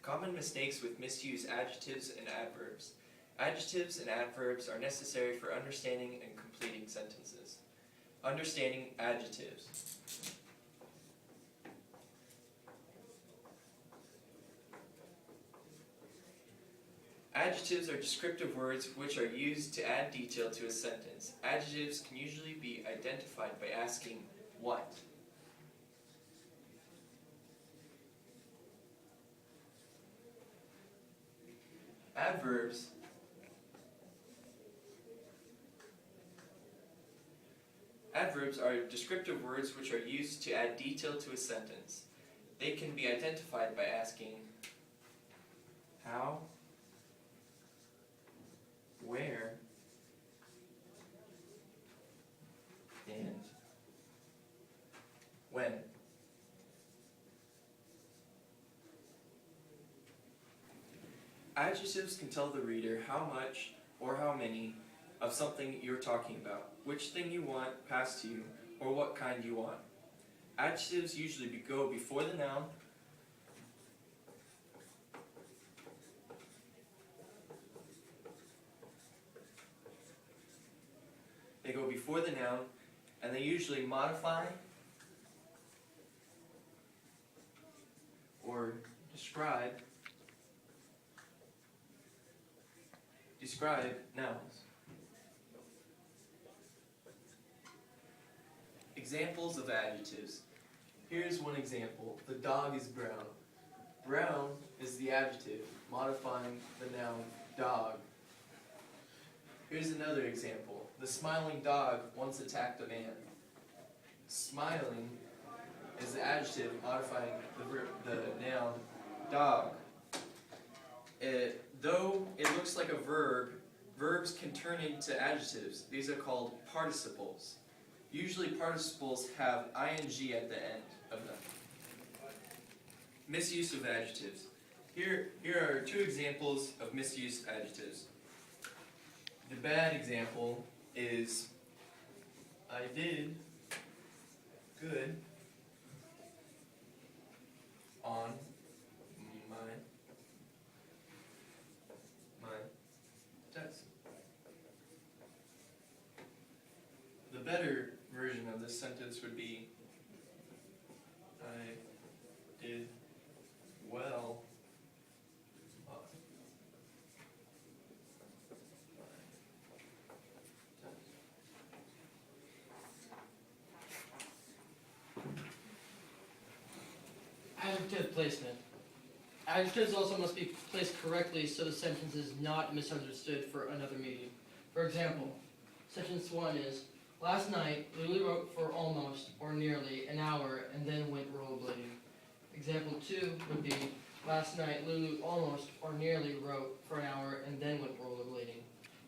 Common mistakes with misused adjectives and adverbs. Adjectives and adverbs are necessary for understanding and completing sentences. Understanding adjectives. Adjectives are descriptive words which are used to add detail to a sentence. Adjectives can usually be identified by asking, what? Adverbs are descriptive words which are used to add detail to a sentence. They can be identified by asking how, where, and when. Adjectives can tell the reader how much or how many of something you're talking about, which thing you want passed to you, or what kind you want. Adjectives usually go before the noun, and they usually modify or describe nouns. Examples of adjectives. Here's one example. The dog is brown. Brown is the adjective, modifying the noun dog. Here's another example. The smiling dog once attacked a man. Smiling is the adjective, modifying the noun dog. Though it looks like a verb, verbs can turn into adjectives. These are called participles. Usually participles have ing at the end of them. Misuse of adjectives. Here are two examples of misused adjectives. The bad example is, I did good on my test. The better version of this sentence would be, I did well on my test. Adjective placement. Adjectives also must be placed correctly so the sentence is not misunderstood for another meaning. For example, sentence 1 is, last night, Lulu wrote for almost or nearly an hour and then went rollerblading. Example 2 would be, last night, Lulu almost or nearly wrote for an hour and then went rollerblading.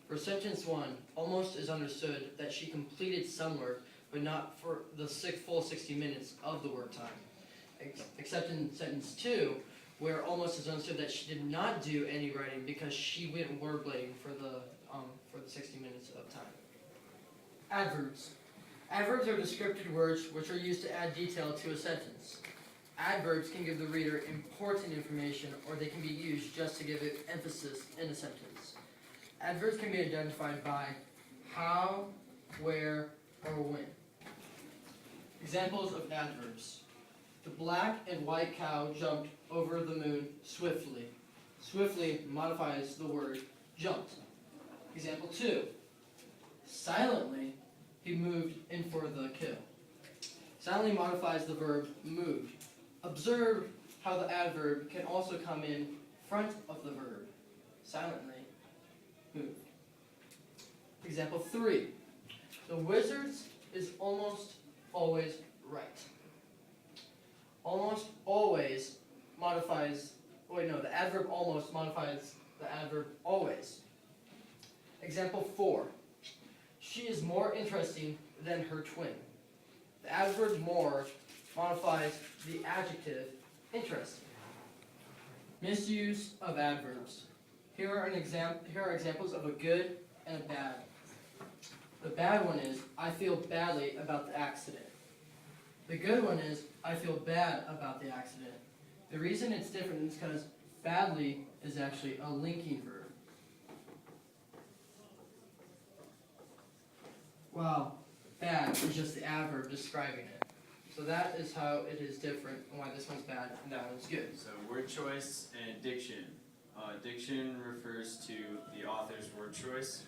For sentence 1, almost is understood that she completed some work, but not for the full 60 minutes of the work time. Except in sentence 2, where almost is understood that she did not do any writing because she went rollerblading for the 60 minutes of time. Adverbs. Adverbs are descriptive words which are used to add detail to a sentence. Adverbs can give the reader important information, or they can be used just to give it emphasis in a sentence. Adverbs can be identified by how, where, or when. Examples of adverbs. The black and white cow jumped over the moon swiftly. Swiftly modifies the word jumped. Example 2. Silently, he moved in for the kill. Silently modifies the verb moved. Observe how the adverb can also come in front of the verb. Silently moved. Example 3. The wizard is almost always right. Almost always modifies, the adverb almost modifies the adverb always. Example 4. She is more interesting than her twin. The adverb more modifies the adjective interesting. Misuse of adverbs. Here are examples of a good and a bad. The bad one is, I feel badly about the accident. The good one is, I feel bad about the accident. The reason it's different is because Badly is actually a linking verb. While bad is just the adverb describing it. So that is how it is different and why this one's bad and that one's good. So word choice and diction. Diction refers to the author's word choice.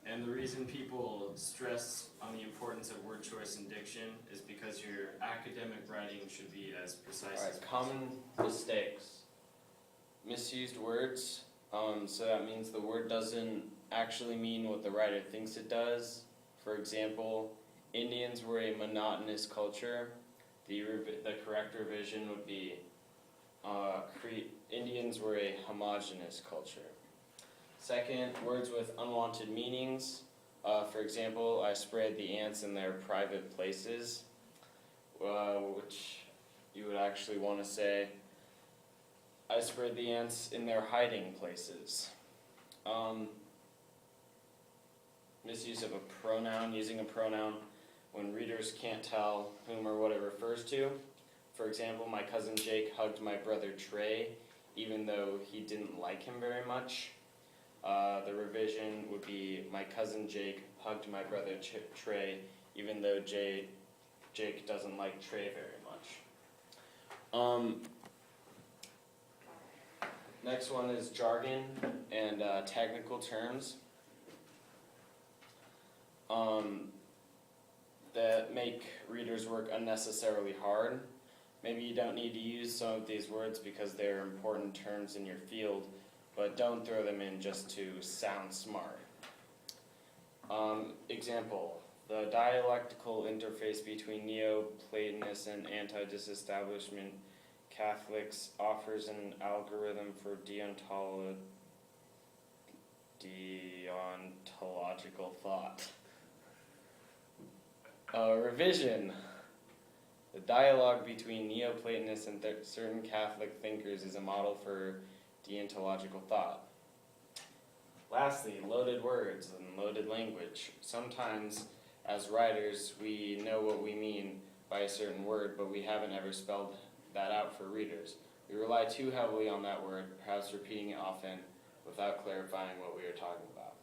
And the reason people stress on the importance of word choice and diction is because your academic writing should be as precise as possible. Common mistakes. Misused words. So that means the word doesn't actually mean what the writer thinks it does. For example, Indians were a monotonous culture. The correct revision would be Indians were a homogeneous culture. Second, words with unwanted meanings. For example, I sprayed the ants in their private places, which you would actually want to say, I sprayed the ants in their hiding places. Misuse of a pronoun, using a pronoun when readers can't tell whom or what it refers to. For example, my cousin Jake hugged my brother Trey, even though he didn't like him very much. The revision would be, my cousin Jake hugged my brother Trey, even though Jake doesn't like Trey very much. Next one is jargon and technical terms that make readers work unnecessarily hard. Maybe you don't need to use some of these words because they're important terms in your field, but don't throw them in just to sound smart. Example, the dialectical interface between Neoplatonists and anti-disestablishment Catholics offers an algorithm for deontological thought. Revision. The dialogue between Neoplatonists and certain Catholic thinkers is a model for deontological thought. Lastly, loaded words and loaded language. Sometimes, as writers, we know what we mean by a certain word, but we haven't ever spelled that out for readers. We rely too heavily on that word, perhaps repeating it often without clarifying what we are talking about.